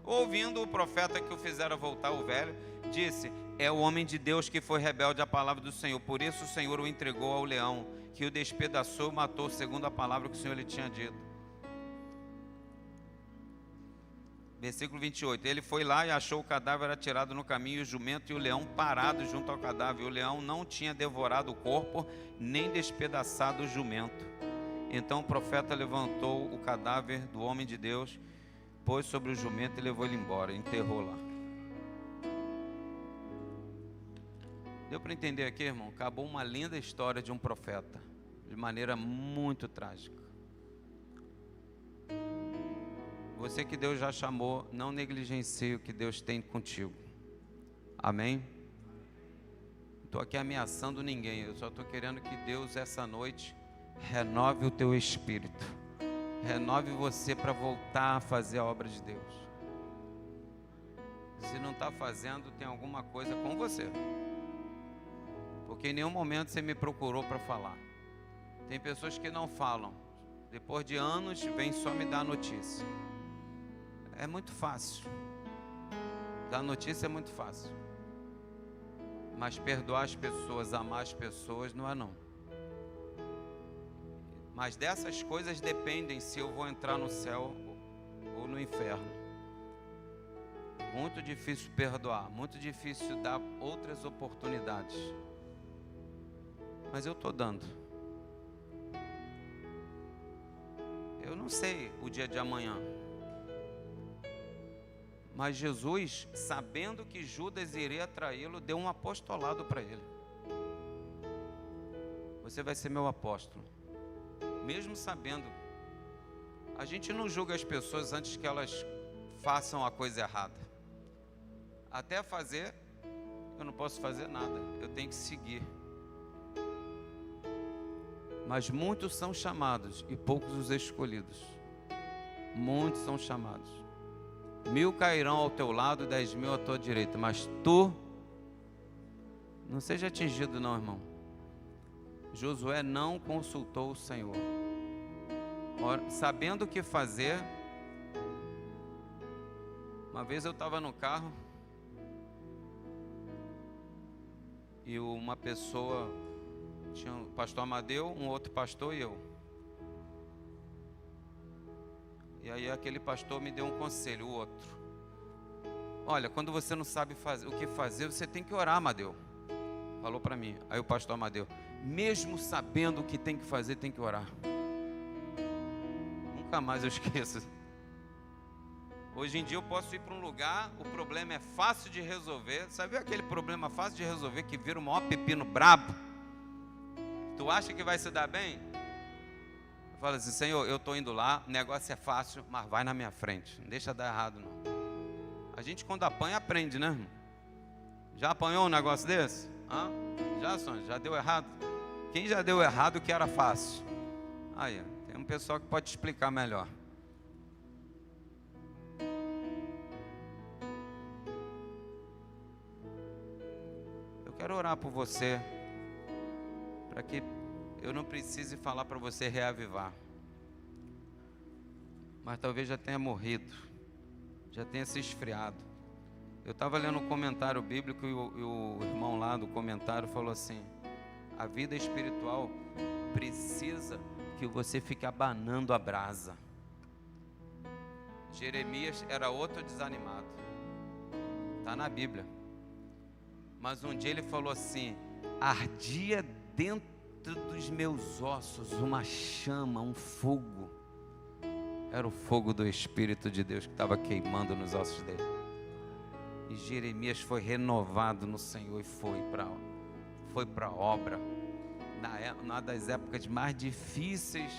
Ouvindo o profeta que o fizera voltar, o velho disse: é o homem de Deus que foi rebelde à palavra do Senhor, por isso o Senhor o entregou ao leão, que o despedaçou e matou, segundo a palavra que o Senhor lhe tinha dito. Versículo 28, ele foi lá e achou o cadáver atirado no caminho, o jumento e o leão parados junto ao cadáver. O leão não tinha devorado o corpo, nem despedaçado o jumento. Então o profeta levantou o cadáver do homem de Deus, pôs sobre o jumento e levou ele embora, enterrou lá. Deu para entender aqui, irmão? Acabou uma linda história de um profeta, de maneira muito trágica. Você que Deus já chamou, não negligencie o que Deus tem contigo. Amém? Não estou aqui ameaçando ninguém, eu só estou querendo que Deus essa noite renove o teu espírito. Renove você para voltar a fazer a obra de Deus. Se não está fazendo, tem alguma coisa com você. Porque em nenhum momento você me procurou para falar. Tem pessoas que não falam. Depois de anos, vem só me dar notícia. É muito fácil. Dar notícia é muito fácil. Mas perdoar as pessoas, amar as pessoas, não é não. Mas dessas coisas dependem se eu vou entrar no céu ou no inferno. Muito difícil perdoar, muito difícil dar outras oportunidades. Mas eu estou dando. Eu não sei o dia de amanhã. Mas Jesus, sabendo que Judas iria traí-lo, deu um apostolado para ele. Você vai ser meu apóstolo. Mesmo sabendo, a gente não julga as pessoas antes que elas façam a coisa errada. Até fazer, eu não posso fazer nada, eu tenho que seguir. Mas muitos são chamados e poucos os escolhidos. Muitos são chamados. 1000 cairão ao teu lado, 10.000 à tua direita, mas tu não seja atingido não, irmão. Josué não consultou o Senhor. Sabendo o que fazer, uma vez eu estava no carro e uma pessoa, tinha o pastor Amadeu, um outro pastor e eu. E aí aquele pastor me deu um conselho, o outro: olha, quando você não sabe o que fazer, você tem que orar, Amadeu. Falou para mim. Aí o pastor Amadeu: mesmo sabendo o que tem que fazer, tem que orar. Nunca mais eu esqueço. Hoje em dia eu posso ir para um lugar, o problema é fácil de resolver. Sabe aquele problema fácil de resolver que vira o maior pepino brabo? Tu acha que vai se dar bem? Eu falo assim: Senhor, eu estou indo lá, o negócio é fácil, mas vai na minha frente, não deixa dar errado não. A gente quando apanha, aprende, né? Já apanhou um negócio desse? Hã? Já, Sônia? Já deu errado? Quem já deu errado que era fácil? Aí, tem um pessoal que pode te explicar melhor. quero orar por você, para que eu não precise falar para você reavivar. Mas talvez já tenha morrido, já tenha se esfriado. Eu estava lendo um comentário bíblico e o irmão lá do comentário falou assim: a vida espiritual precisa que você fique abanando a brasa. Jeremias era outro desanimado, está na Bíblia. Mas um dia ele falou assim: ardia dentro dos meus ossos uma chama, um fogo. Era o fogo do Espírito de Deus que estava queimando nos ossos dele. E Jeremias foi renovado no Senhor e foi para a obra. Uma das épocas mais difíceis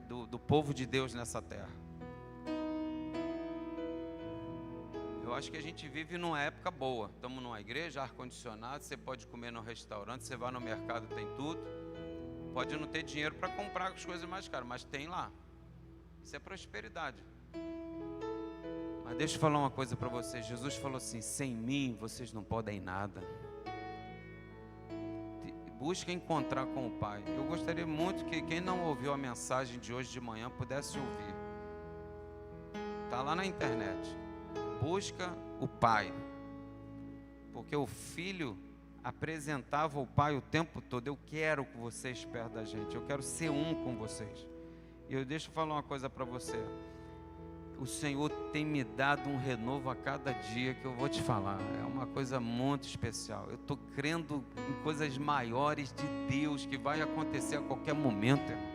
do povo de Deus nessa terra. Eu acho que a gente vive numa época boa. Estamos numa igreja, ar-condicionado, você pode comer no restaurante, você vai no mercado, tem tudo. Pode não ter dinheiro para comprar as coisas mais caras, mas tem lá. Isso é prosperidade. Mas deixa eu falar uma coisa para vocês. Jesus falou assim: sem mim vocês não podem nada. Busca encontrar com o Pai. Eu gostaria muito que quem não ouviu a mensagem de hoje de manhã pudesse ouvir. Está lá na internet. Busca o Pai. Porque o Filho apresentava o Pai o tempo todo. Eu quero que vocês perto da gente. Eu quero ser um com vocês. E deixa eu falar uma coisa para você. O Senhor tem me dado um renovo a cada dia que eu vou te falar. É uma coisa muito especial. Eu estou crendo em coisas maiores de Deus que vai acontecer a qualquer momento, irmão.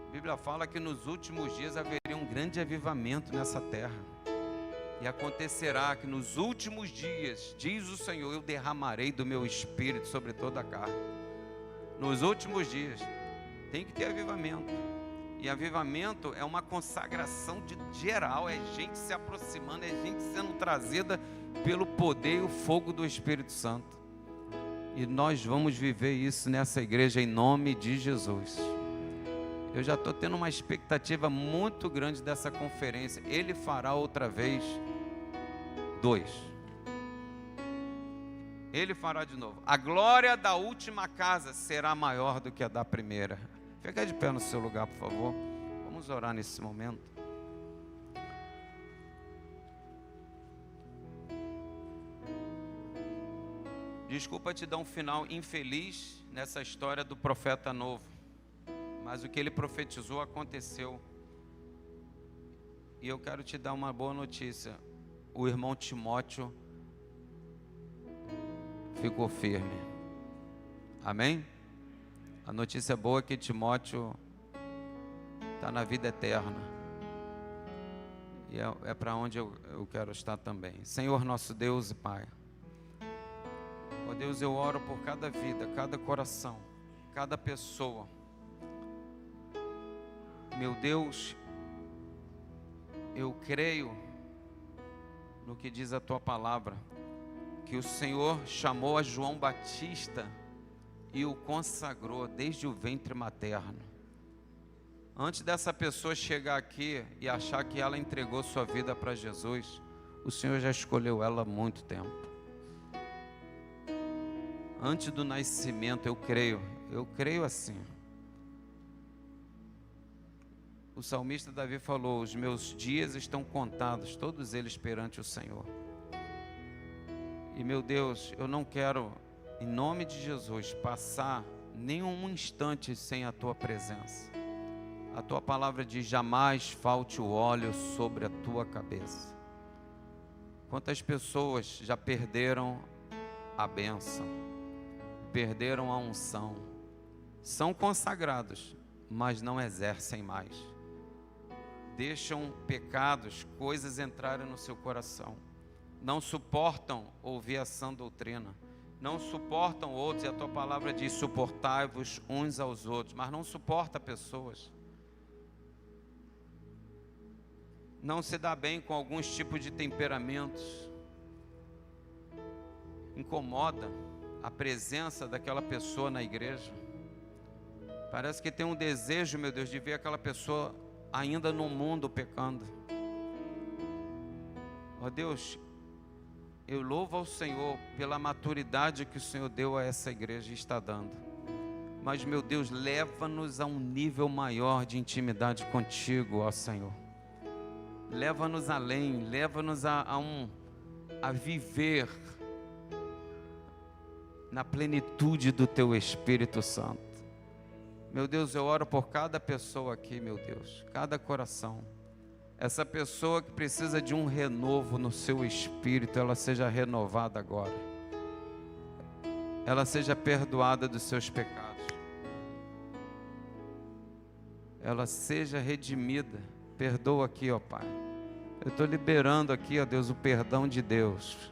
A Bíblia fala que nos últimos dias haveria um grande avivamento nessa terra. E acontecerá que nos últimos dias, diz o Senhor, eu derramarei do meu espírito sobre toda a carne. Nos últimos dias tem que ter avivamento. E avivamento é uma consagração geral, é gente se aproximando, é gente sendo trazida pelo poder e o fogo do Espírito Santo. E nós vamos viver isso nessa igreja em nome de Jesus. Eu já estou tendo uma expectativa muito grande dessa conferência. Ele fará outra vez 2. Ele fará de novo. A glória da última casa será maior do que a da primeira. Fica de pé no seu lugar, por favor. Vamos orar nesse momento. Desculpa te dar um final infeliz nessa história do profeta novo. Mas o que ele profetizou aconteceu. E eu quero te dar uma boa notícia. O irmão Timóteo ficou firme. Amém? A notícia boa é que Timóteo está na vida eterna. E é para onde eu quero estar também. Senhor nosso Deus e Pai. Ó Deus, eu oro por cada vida, cada coração, cada pessoa. Meu Deus, eu creio no que diz a Tua palavra, que o Senhor chamou a João Batista e o consagrou desde o ventre materno. Antes dessa pessoa chegar aqui e achar que ela entregou sua vida para Jesus, o Senhor já escolheu ela há muito tempo. Antes do nascimento, eu creio assim. O salmista Davi falou: os meus dias estão contados, todos eles perante o Senhor. E meu Deus, eu não quero, em nome de Jesus, passar nenhum instante sem a Tua presença. A Tua palavra diz: jamais falte o óleo sobre a Tua cabeça. Quantas pessoas já perderam a bênção, perderam a unção, são consagrados, mas não exercem mais. Deixam pecados, coisas entrarem no seu coração. Não suportam ouvir a sã doutrina. Não suportam outros, e a Tua palavra diz: suportai-vos uns aos outros. Mas não suporta pessoas. Não se dá bem com alguns tipos de temperamentos. Incomoda a presença daquela pessoa na igreja. Parece que tem um desejo, meu Deus, de ver aquela pessoa ainda no mundo pecando. Ó Deus, Eu louvo ao Senhor pela maturidade que o Senhor deu a essa igreja e está dando. Mas, meu Deus, leva-nos a um nível maior de intimidade contigo, ó Senhor. Leva-nos além, leva-nos a viver na plenitude do Teu Espírito Santo. Meu Deus, eu oro por cada pessoa aqui, meu Deus, cada coração. Essa pessoa que precisa de um renovo no seu espírito, ela seja renovada agora. Ela seja perdoada dos seus pecados. Ela seja redimida. Perdoa aqui, ó Pai. Eu estou liberando aqui, ó Deus, o perdão de Deus.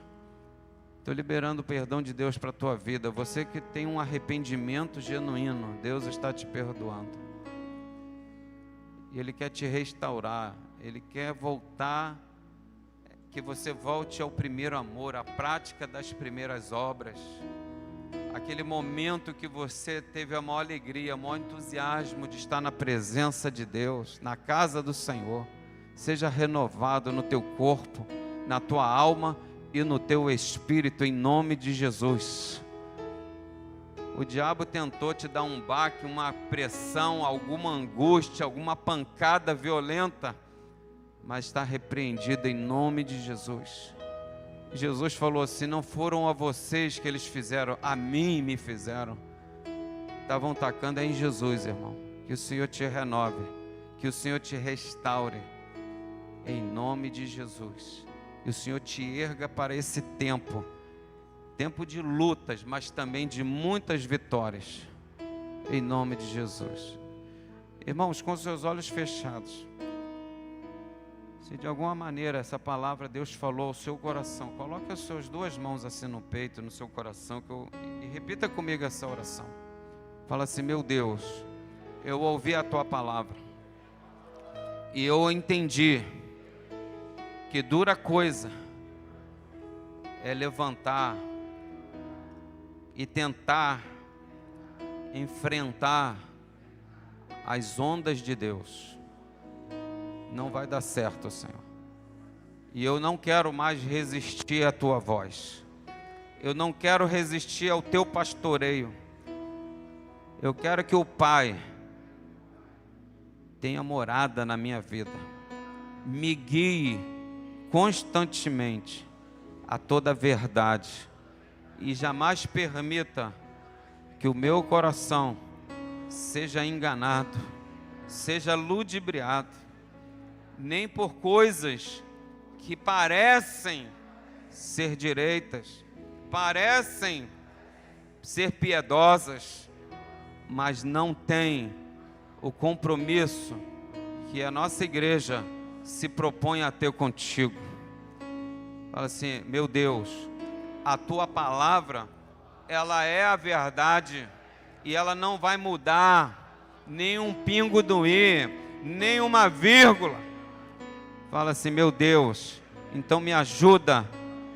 Estou liberando o perdão de Deus para a tua vida. Você que tem um arrependimento genuíno, Deus está te perdoando. E Ele quer te restaurar. Ele quer voltar, que você volte ao primeiro amor, à prática das primeiras obras. Aquele momento que você teve a maior alegria, o maior entusiasmo de estar na presença de Deus, na casa do Senhor. Seja renovado no teu corpo, na tua alma e no teu espírito, em nome de Jesus. O diabo tentou te dar um baque, uma pressão, alguma angústia, alguma pancada violenta, mas está repreendido em nome de Jesus. Jesus falou assim: não foram a vocês que eles fizeram, a mim me fizeram. Estavam tacando em Jesus, irmão. Que o Senhor te renove, que o Senhor te restaure, em nome de Jesus. E o Senhor te erga para esse tempo de lutas, mas também de muitas vitórias, em nome de Jesus. Irmãos, com seus olhos fechados, se de alguma maneira essa palavra Deus falou ao seu coração, coloque as suas duas mãos assim no peito, no seu coração, e repita comigo essa oração. Fala assim: meu Deus, eu ouvi a tua palavra e eu entendi que dura coisa é levantar e tentar enfrentar as ondas de Deus. Não vai dar certo, Senhor. E eu não quero mais resistir à tua voz. Eu não quero resistir ao teu pastoreio. Eu quero que o Pai tenha morada na minha vida. Me guie constantemente a toda a verdade. E jamais permita que o meu coração seja enganado, seja ludibriado, nem por coisas que parecem ser direitas, parecem ser piedosas, mas não têm o compromisso que a nossa igreja se propõe a ter contigo. Fala assim: meu Deus, a tua palavra, ela é a verdade e ela não vai mudar nem um pingo do i, nem uma vírgula. Fala assim: meu Deus, então me ajuda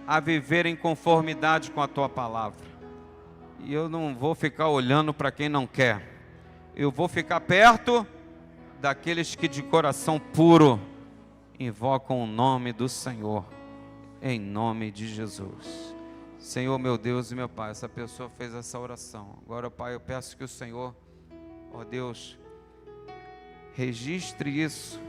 a viver em conformidade com a tua palavra. E eu não vou ficar olhando para quem não quer. Eu vou ficar perto daqueles que de coração puro invocam o nome do Senhor, em nome de Jesus. Senhor, meu Deus e meu Pai, essa pessoa fez essa oração. Agora, Pai, eu peço que o Senhor, ó Deus, registre isso,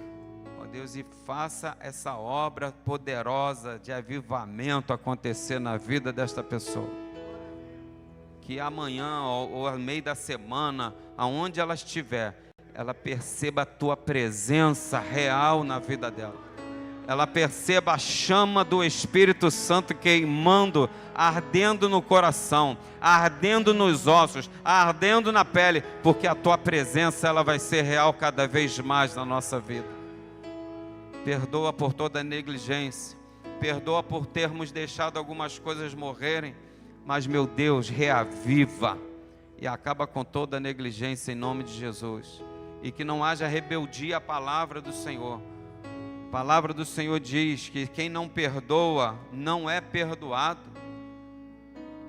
ó Deus, e faça essa obra poderosa de avivamento acontecer na vida desta pessoa. Que amanhã ou ao meio da semana, aonde ela estiver, ela perceba a tua presença real na vida dela. Ela perceba a chama do Espírito Santo queimando, ardendo no coração, ardendo nos ossos, ardendo na pele, porque a tua presença ela vai ser real cada vez mais na nossa vida. Perdoa por toda a negligência, perdoa por termos deixado algumas coisas morrerem, mas, meu Deus, reaviva e acaba com toda a negligência em nome de Jesus. E que não haja rebeldia à palavra do Senhor. A palavra do Senhor diz que quem não perdoa não é perdoado.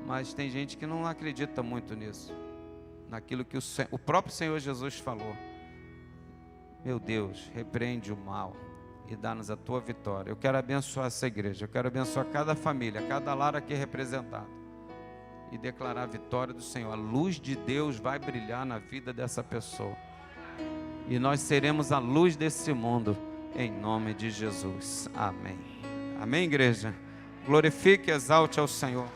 Mas tem gente que não acredita muito nisso, naquilo que o próprio Senhor Jesus falou. Meu Deus, repreende o mal, e dá-nos a tua vitória. Eu quero abençoar essa igreja, eu quero abençoar cada família, cada lar aqui representado e declarar a vitória do Senhor. A luz de Deus vai brilhar na vida dessa pessoa e nós seremos a luz desse mundo, em nome de Jesus. Amém. Amém, igreja? Glorifique e exalte ao Senhor.